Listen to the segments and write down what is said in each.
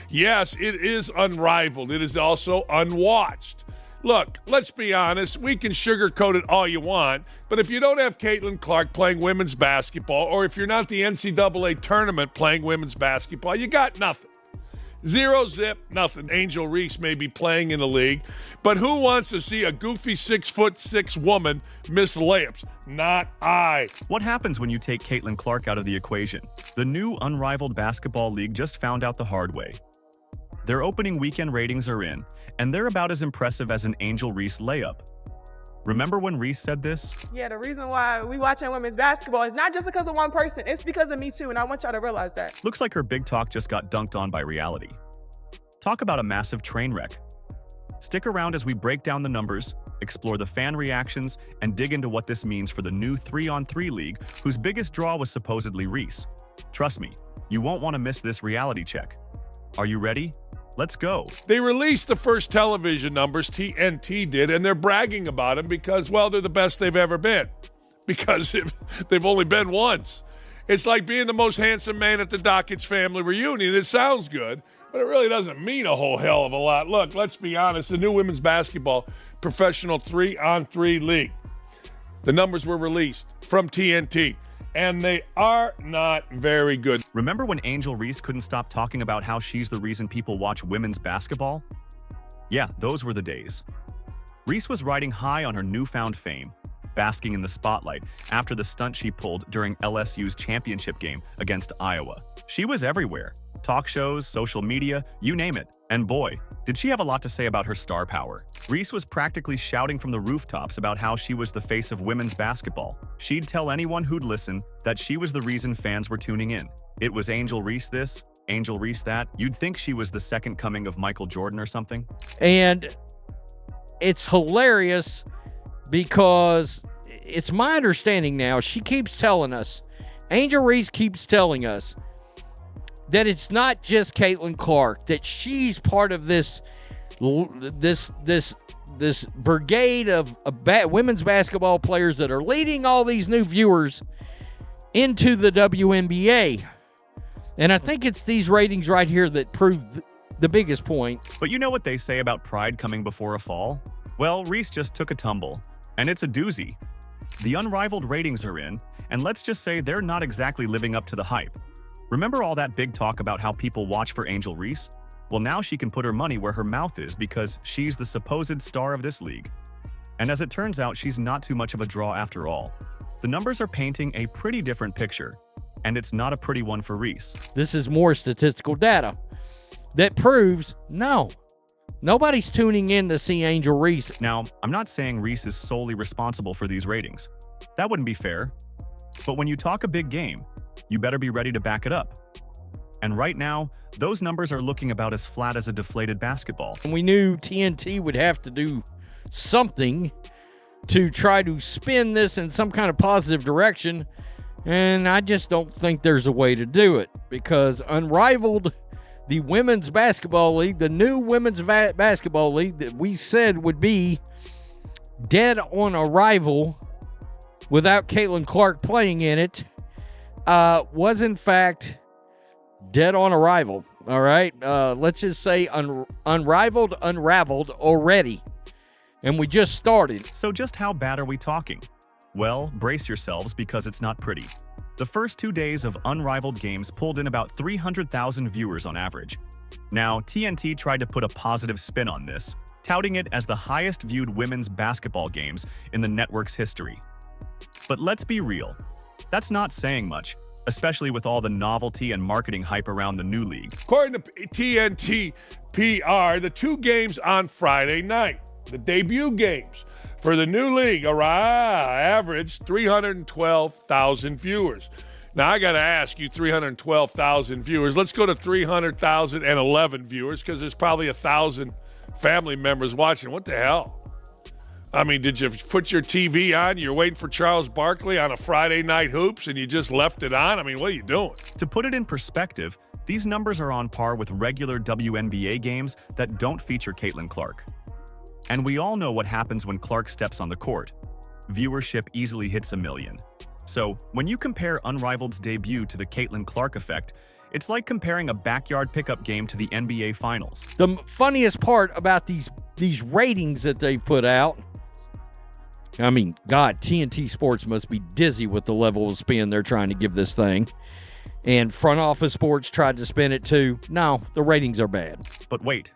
Yes, it is unrivaled. It is also unwatched. Look, let's be honest. We can sugarcoat it all you want, but if you don't have Caitlin Clark playing women's basketball, or if you're not the NCAA tournament playing women's basketball, you got nothing. Zero zip, nothing. Angel Reese may be playing in the league, but who wants to see a goofy 6'6" woman miss layups? Not I. What happens when you take Caitlin Clark out of the equation? The new Unrivaled basketball league just found out the hard way. Their opening weekend ratings are in, and they're about as impressive as an Angel Reese layup. Remember when Reese said this? Yeah, the reason why we watching women's basketball is not just because of one person. It's because of me too, and I want y'all to realize that. Looks like her big talk just got dunked on by reality. Talk about a massive train wreck. Stick around as we break down the numbers, explore the fan reactions, and dig into what this means for the new 3-on-3 league, whose biggest draw was supposedly Reese. Trust me, you won't want to miss this reality check. Are you ready? Let's go. They released the first television numbers, TNT did, and they're bragging about them because, well, they're the best they've ever been. Because they've only been once. It's like being the most handsome man at the Dockett's family reunion. It sounds good, but it really doesn't mean a whole hell of a lot. Look, let's be honest. The new women's basketball professional 3-on-3 league. The numbers were released from TNT. And they are not very good. Remember when Angel Reese couldn't stop talking about how she's the reason people watch women's basketball? Yeah, those were the days. Reese was riding high on her newfound fame, basking in the spotlight after the stunt she pulled during LSU's championship game against Iowa. She was everywhere. Talk shows, social media, you name it. And boy, did she have a lot to say about her star power. Reese was practically shouting from the rooftops about how she was the face of women's basketball. She'd tell anyone who'd listen that she was the reason fans were tuning in. It was Angel Reese this, Angel Reese that. You'd think she was the second coming of Michael Jordan or something. And it's hilarious because it's my understanding now, she keeps telling us, Angel Reese keeps telling us, that it's not just Caitlin Clark, that she's part of this brigade of women's basketball players that are leading all these new viewers into the WNBA. And I think it's these ratings right here that prove the biggest point. But you know what they say about pride coming before a fall? Well, Reese just took a tumble, and it's a doozy. The Unrivaled ratings are in, and let's just say they're not exactly living up to the hype. Remember all that big talk about how people watch for Angel Reese? Well, now she can put her money where her mouth is because she's the supposed star of this league. And as it turns out, she's not too much of a draw after all. The numbers are painting a pretty different picture, and it's not a pretty one for Reese. This is more statistical data that proves, no, nobody's tuning in to see Angel Reese. Now, I'm not saying Reese is solely responsible for these ratings. That wouldn't be fair. But when you talk a big game, you better be ready to back it up. And right now, those numbers are looking about as flat as a deflated basketball. And we knew TNT would have to do something to try to spin this in some kind of positive direction, and I just don't think there's a way to do it, because Unrivaled, the women's basketball league, the new women's basketball league that we said would be dead on arrival without Caitlin Clark playing in it, was in fact dead on arrival. All right, let's just say unrivaled, unraveled already, and we just started. So just how bad are we talking? Well, brace yourselves because it's not pretty. The first 2 days of Unrivaled games pulled in about 300,000 viewers on average. Now, TNT tried to put a positive spin on this, touting it as the highest viewed women's basketball games in the network's history. But let's be real, that's not saying much, especially with all the novelty and marketing hype around the new league. According to TNT PR, the 2 games on Friday night, the debut games for the new league, averaged 312,000 viewers. Now, I got to ask you, 312,000 viewers. Let's go to 300,011 viewers, because there's probably 1,000 family members watching. What the hell? I mean, did you put your TV on? You're waiting for Charles Barkley on a Friday night hoops, and you just left it on? I mean, what are you doing? To put it in perspective, these numbers are on par with regular WNBA games that don't feature Caitlin Clark. And we all know what happens when Clark steps on the court. Viewership easily hits 1 million. So, when you compare Unrivaled's debut to the Caitlin Clark effect, It's like comparing a backyard pickup game to the NBA Finals. The funniest part about these ratings that they put out, I mean, God, TNT Sports must be dizzy with the level of spin they're trying to give this thing. And Front Office Sports tried to spin it too. No, the ratings are bad. But wait,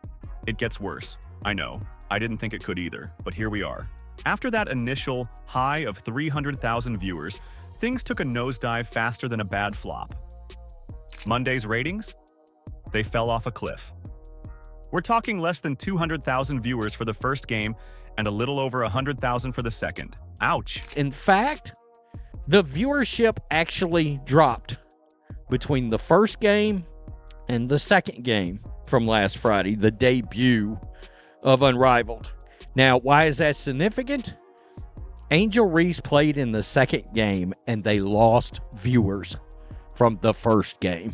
it gets worse. I know, I didn't think it could either, but here we are. After that initial high of 300,000 viewers, things took a nosedive faster than a bad flop. Monday's ratings? They fell off a cliff. We're talking less than 200,000 viewers for the first game and a little over 100,000 for the second. Ouch. In fact, the viewership actually dropped between the first game and the second game from last Friday, the debut of Unrivaled. Now, why is that significant? Angel Reese played in the second game and they lost viewers from the first game.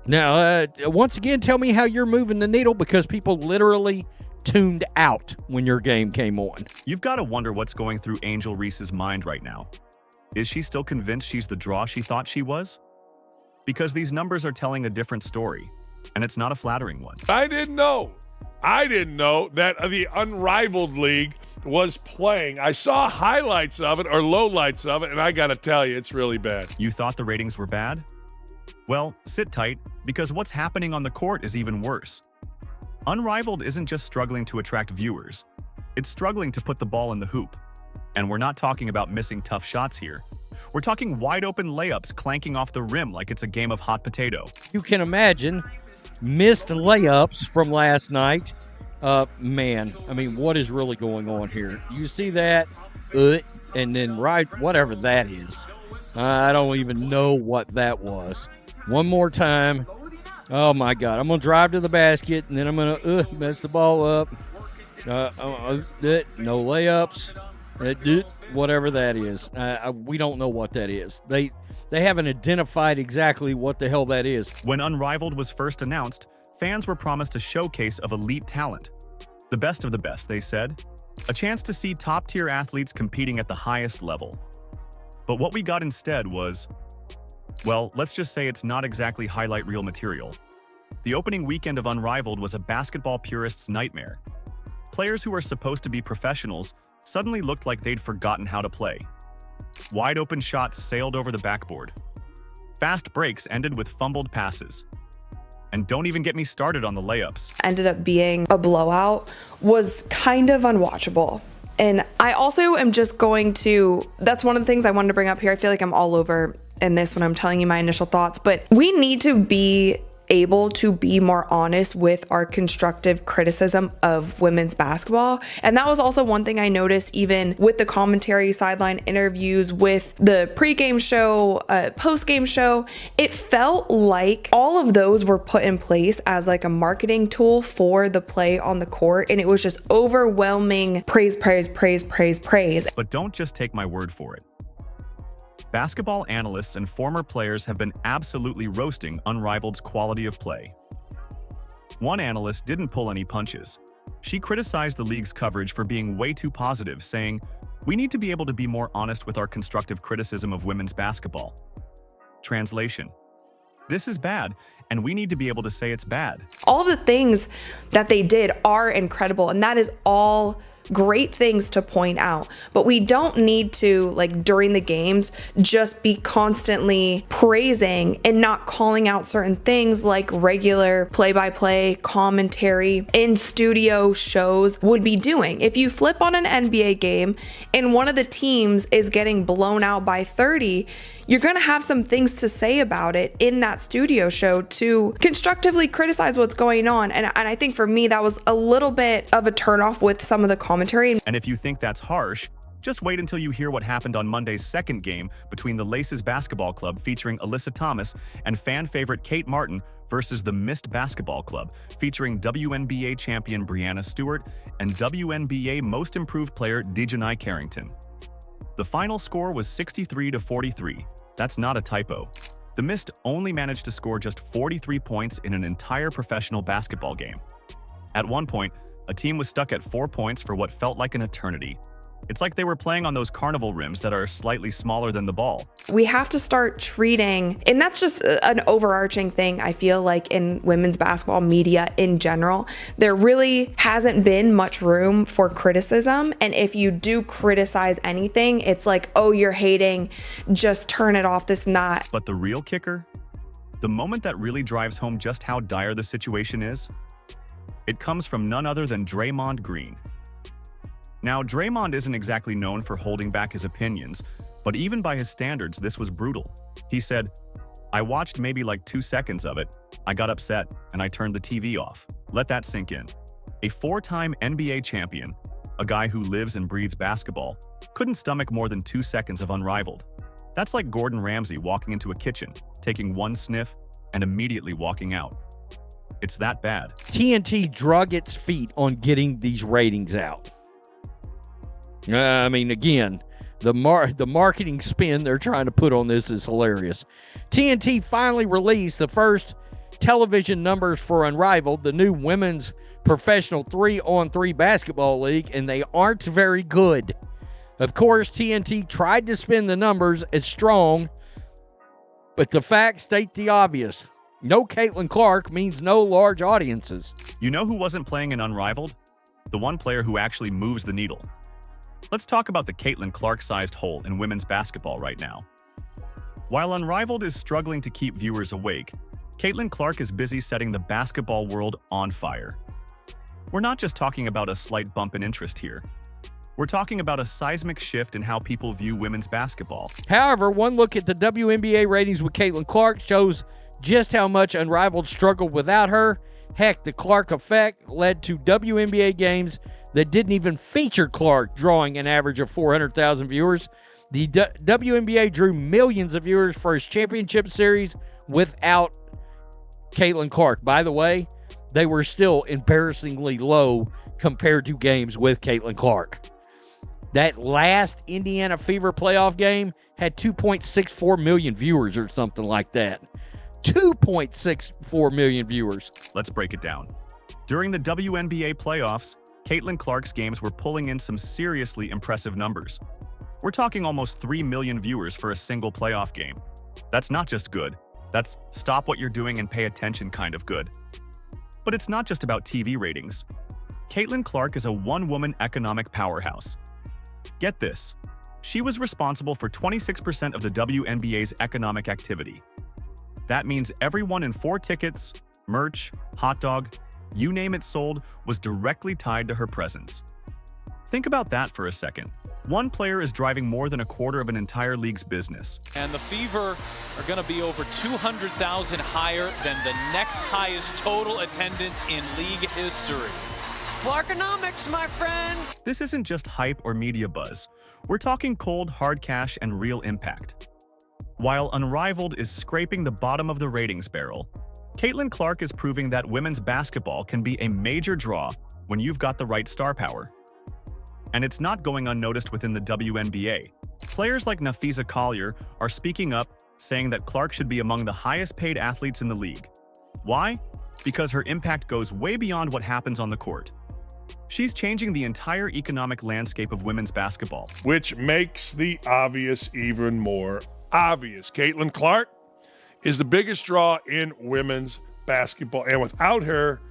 Now, once again, tell me how you're moving the needle, because people literally tuned out when your game came on. You've got to wonder what's going through Angel Reese's mind right now. Is she still convinced she's the draw she thought she was? Because these numbers are telling a different story, and it's not a flattering one. I didn't know that the Unrivaled League was playing. I saw highlights of it or lowlights of it, and I got to tell you, it's really bad. You thought the ratings were bad? Well, sit tight, because what's happening on the court is even worse. Unrivaled isn't just struggling to attract viewers. It's struggling to put the ball in the hoop. And we're not talking about missing tough shots here. We're talking wide-open layups clanking off the rim like it's a game of hot potato. You can imagine missed layups from last night. Man, I mean, what is really going on here? You see that, and then whatever that is. I don't even know what that was. One more time. Oh, my God. I'm going to drive to the basket, and then I'm going to mess the ball up. No layups. Whatever that is. We don't know what that is. They haven't identified exactly what the hell that is. When Unrivaled was first announced, fans were promised a showcase of elite talent. The best of the best, they said. A chance to see top-tier athletes competing at the highest level. But what we got instead was, well, let's just say it's not exactly highlight reel material. The opening weekend of Unrivaled was a basketball purist's nightmare. Players who are supposed to be professionals suddenly looked like they'd forgotten how to play. Wide-open shots sailed over the backboard. Fast breaks ended with fumbled passes. And don't even get me started on the layups. Ended up being a blowout, was kind of unwatchable. And I also am just going to, that's one of the things I wanted to bring up here. I feel like I'm all over in this when I'm telling you my initial thoughts, but we need to be able to be more honest with our constructive criticism of women's basketball. And that was also one thing I noticed even with the commentary, sideline interviews, with the pregame show, postgame show. It felt like all of those were put in place as like a marketing tool for the play on the court. And it was just overwhelming praise, praise, praise, praise, praise. But don't just take my word for it. Basketball analysts and former players have been absolutely roasting Unrivaled's quality of play. One analyst didn't pull any punches. She criticized the league's coverage for being way too positive, saying, "We need to be able to be more honest with our constructive criticism of women's basketball." Translation: this is bad, and we need to be able to say it's bad. All of the things that they did are incredible, and that is all great things to point out, but we don't need to, like during the games, just be constantly praising and not calling out certain things like regular play-by-play commentary in studio shows would be doing. If you flip on an NBA game and one of the teams is getting blown out by 30, you're going to have some things to say about it in that studio show to constructively criticize what's going on. And I think for me, that was a little bit of a turnoff with some of the commentary. And if you think that's harsh, just wait until you hear what happened on Monday's second game between the Laces Basketball Club featuring Alyssa Thomas and fan favorite Kate Martin versus the Mist Basketball Club featuring WNBA champion Brianna Stewart and WNBA Most Improved player Dejanai Carrington. The final score was 63-43. That's not a typo. The Mist only managed to score just 43 points in an entire professional basketball game. At one point, a team was stuck at 4 points for what felt like an eternity. It's like they were playing on those carnival rims that are slightly smaller than the ball. We have to start treating, and that's just an overarching thing, I feel like, in women's basketball media in general. There really hasn't been much room for criticism. And if you do criticize anything, it's like, oh, you're hating, just turn it off, this and that. But the real kicker? The moment that really drives home just how dire the situation is? It comes from none other than Draymond Green. Now, Draymond isn't exactly known for holding back his opinions, but even by his standards, this was brutal. He said, "I watched maybe like 2 seconds of it. I got upset and I turned the TV off." Let that sink in. A 4-time NBA champion, a guy who lives and breathes basketball, couldn't stomach more than 2 seconds of Unrivaled. That's like Gordon Ramsay walking into a kitchen, taking one sniff, and immediately walking out. It's that bad. TNT drug its feet on getting these ratings out. I mean, again, the marketing spin they're trying to put on this is hilarious. TNT finally released the first television numbers for Unrivaled, the new women's professional 3-on-3 basketball league, and they aren't very good. Of course, TNT tried to spin the numbers as strong, but the facts state the obvious. No Caitlin Clark means no large audiences. You know who wasn't playing in Unrivaled? The one player who actually moves the needle. Let's talk about the Caitlin Clark-sized hole in women's basketball right now. While Unrivaled is struggling to keep viewers awake, Caitlin Clark is busy setting the basketball world on fire. We're not just talking about a slight bump in interest here. We're talking about a seismic shift in how people view women's basketball. However, one look at the WNBA ratings with Caitlin Clark shows just how much Unrivaled struggled without her. Heck, the Clark effect led to WNBA games that didn't even feature Clark drawing an average of 400,000 viewers. The WNBA drew millions of viewers for its championship series without Caitlin Clark. By the way, they were still embarrassingly low compared to games with Caitlin Clark. That last Indiana Fever playoff game had 2.64 million viewers or something like that. 2.64 million viewers. Let's break it down. During the WNBA playoffs, Caitlin Clark's games were pulling in some seriously impressive numbers. We're talking almost 3 million viewers for a single playoff game. That's not just good. That's stop what you're doing and pay attention kind of good. But it's not just about TV ratings. Caitlin Clark is a one-woman economic powerhouse. Get this. She was responsible for 26% of the WNBA's economic activity. That means everyone in 4 tickets, merch, hot dog, you name it sold, was directly tied to her presence. Think about that for a second. One player is driving more than a quarter of an entire league's business. And the Fever are going to be over 200,000 higher than the next highest total attendance in league history. Clarkonomics, my friend! This isn't just hype or media buzz. We're talking cold, hard cash and real impact. While Unrivaled is scraping the bottom of the ratings barrel, Caitlin Clark is proving that women's basketball can be a major draw when you've got the right star power. And it's not going unnoticed within the WNBA. Players like Nafisa Collier are speaking up, saying that Clark should be among the highest paid athletes in the league. Why? Because her impact goes way beyond what happens on the court. She's changing the entire economic landscape of women's basketball. Which makes the obvious even more obvious. Caitlin Clark is the biggest draw in women's basketball, and without her,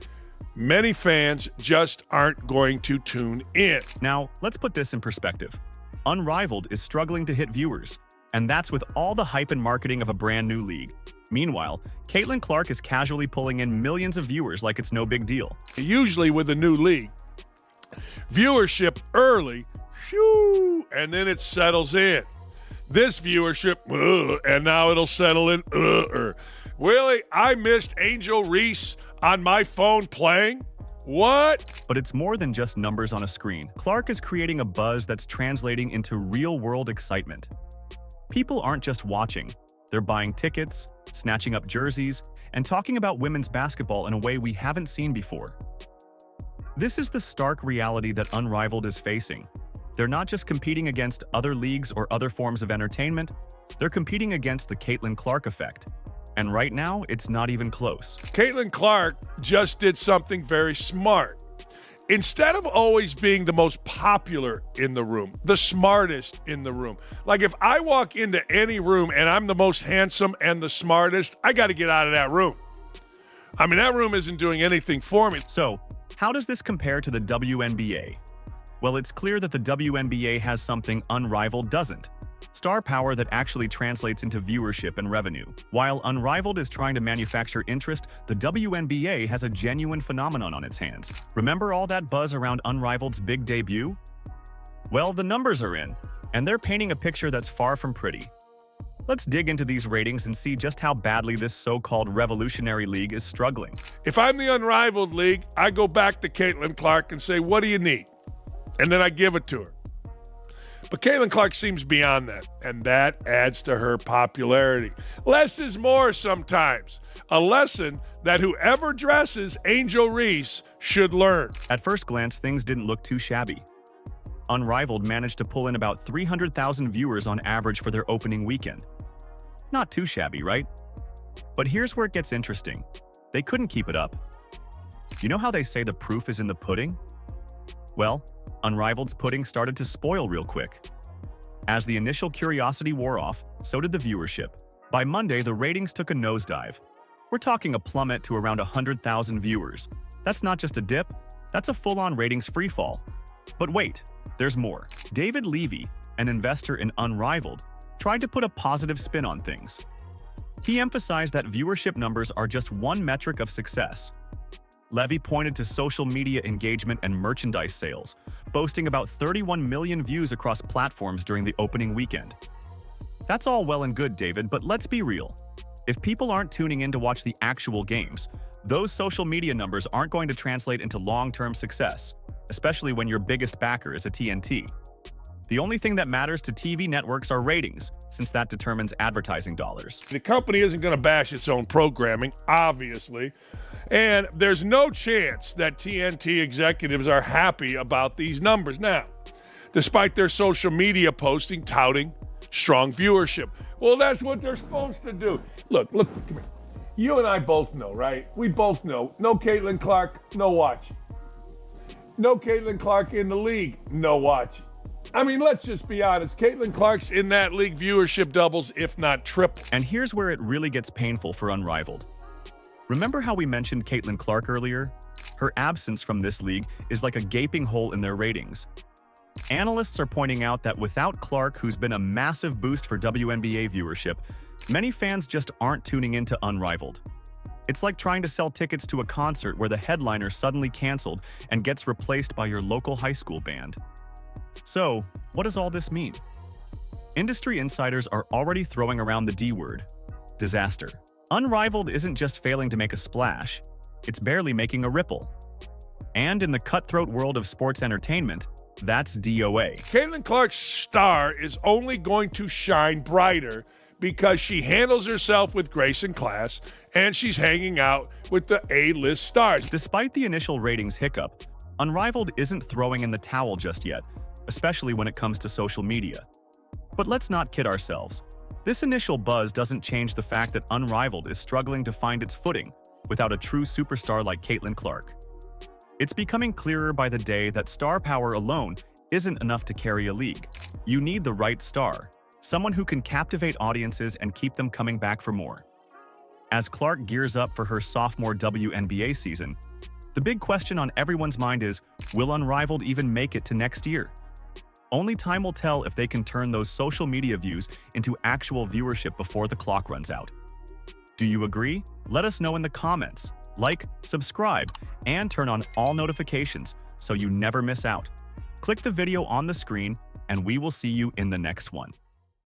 many fans just aren't going to tune in. Now, let's put this in perspective. Unrivaled is struggling to hit viewers, and that's with all the hype and marketing of a brand new league. Meanwhile, Caitlin Clark is casually pulling in millions of viewers like it's no big deal. Usually with a new league, viewership early, shoo, and then it settles in. This viewership, and now it'll settle in. Really? I missed Angel Reese on my phone playing? What? But it's more than just numbers on a screen. Clark is creating a buzz that's translating into real-world excitement. People aren't just watching. They're buying tickets, snatching up jerseys, and talking about women's basketball in a way we haven't seen before. This is the stark reality that Unrivaled is facing. They're not just competing against other leagues or other forms of entertainment, they're competing against the Caitlin Clark effect. And right now, it's not even close. Caitlin Clark just did something very smart. instead of always being the most popular in the room, the smartest in the room, like if I walk into any room and I'm the most handsome and the smartest, I got to get out of that room. I mean, that room isn't doing anything for me. So, how does this compare to the WNBA? Well, it's clear that the WNBA has something Unrivaled doesn't. Star power that actually translates into viewership and revenue. While Unrivaled is trying to manufacture interest, the WNBA has a genuine phenomenon on its hands. Remember all that buzz around Unrivaled's big debut? Well, the numbers are in, and they're painting a picture that's far from pretty. Let's dig into these ratings and see just how badly this so-called revolutionary league is struggling. If I'm the Unrivaled League, I go back to Caitlin Clark and say, what do you need? And then I give it to her. But Caitlin Clark seems beyond that, and that adds to her popularity. Less is more sometimes. A lesson that whoever dresses Angel Reese should learn. At first glance, things didn't look too shabby. Unrivaled managed to pull in about 300,000 viewers on average for their opening weekend. Not too shabby, right? But here's where it gets interesting. They couldn't keep it up. You know how they say the proof is in the pudding? Well, Unrivaled's pudding started to spoil real quick. As the initial curiosity wore off, so did the viewership. By Monday, the ratings took a nosedive. We're talking a plummet to around 100,000 viewers. That's not just a dip, that's a full-on ratings freefall. But wait, there's more. David Levy, an investor in Unrivaled, tried to put a positive spin on things. He emphasized that viewership numbers are just one metric of success. Levy pointed to social media engagement and merchandise sales, boasting about 31 million views across platforms during the opening weekend. That's all well and good, David, but let's be real. If people aren't tuning in to watch the actual games, those social media numbers aren't going to translate into long-term success, especially when your biggest backer is a TNT. The only thing that matters to TV networks are ratings, since that determines advertising dollars. The company isn't going to bash its own programming, obviously. And there's no chance that TNT executives are happy about these numbers now, despite their social media posting touting strong viewership. Well, that's what they're supposed to do. Look, come here. You and I both know, right? We both know. No Caitlin Clark, no watch. No Caitlin Clark in the league, no watch. I mean, let's just be honest. Caitlin Clark's in that league, viewership doubles, if not triple. And here's where it really gets painful for Unrivaled. Remember how we mentioned Caitlin Clark earlier? Her absence from this league is like a gaping hole in their ratings. Analysts are pointing out that without Clark, who's been a massive boost for WNBA viewership, many fans just aren't tuning into Unrivaled. It's like trying to sell tickets to a concert where the headliner suddenly canceled and gets replaced by your local high school band. So, what does all this mean? Industry insiders are already throwing around the D word: disaster. Unrivaled isn't just failing to make a splash, it's barely making a ripple. And in the cutthroat world of sports entertainment, that's DOA. Caitlin Clark's star is only going to shine brighter because she handles herself with grace and class, and she's hanging out with the A-list stars. Despite the initial ratings hiccup, Unrivaled isn't throwing in the towel just yet, especially when it comes to social media. But let's not kid ourselves. This initial buzz doesn't change the fact that Unrivaled is struggling to find its footing without a true superstar like Caitlin Clark. It's becoming clearer by the day that star power alone isn't enough to carry a league. You need the right star, someone who can captivate audiences and keep them coming back for more. As Clark gears up for her sophomore WNBA season, the big question on everyone's mind is, will Unrivaled even make it to next year? Only time will tell if they can turn those social media views into actual viewership before the clock runs out. Do you agree? Let us know in the comments. Like, subscribe, and turn on all notifications so you never miss out. Click the video on the screen, and we will see you in the next one.